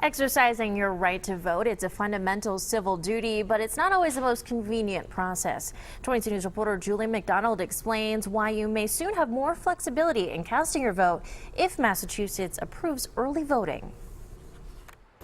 Exercising your right to vote, it's a fundamental civil duty, but it's not always the most convenient process. 22 News reporter Julie McDonald explains why you may soon have more flexibility in casting your vote if Massachusetts approves early voting.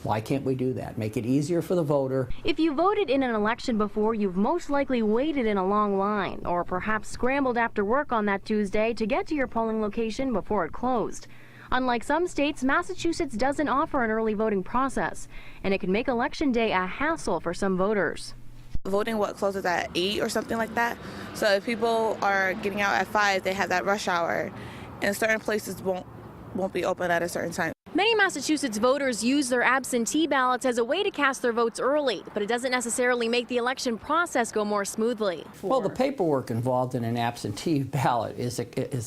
Why can't we do that? Make it easier for the voter. If you voted in an election before, you've most likely waited in a long line or perhaps scrambled after work on that Tuesday to get to your polling location before it closed. Unlike some states, Massachusetts doesn't offer an early voting process, and it can make Election Day a hassle for some voters. Voting closes at 8 or something like that. So if people are getting out at 5, they have that rush hour, and certain places won't be open at a certain time. Many Massachusetts voters use their absentee ballots as a way to cast their votes early, but it doesn't necessarily make the election process go more smoothly. Well, the paperwork involved in an absentee ballot is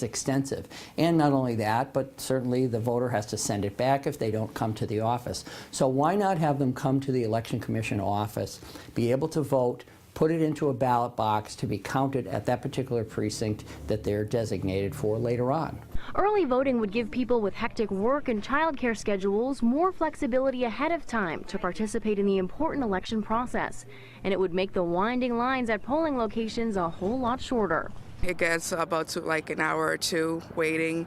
extensive. And not only that, but certainly the voter has to send it back if they don't come to the office. So why not have them come to the Election Commission office, be able to vote, put it into a ballot box to be counted at that particular precinct that they're designated for later on. Early voting would give people with hectic work and childcare schedules more flexibility ahead of time to participate in the important election process. And it would make the winding lines at polling locations a whole lot shorter. It gets about to like an hour or two waiting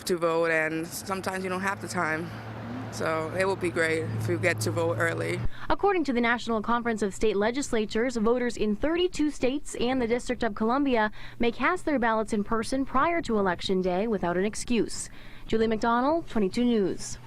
to vote, and sometimes you don't have the time. So it would be great if you get to vote early. According to the National Conference of State Legislatures, voters in 32 states and the District of Columbia may cast their ballots in person prior to Election Day without an excuse. Julie McDonald, 22 News.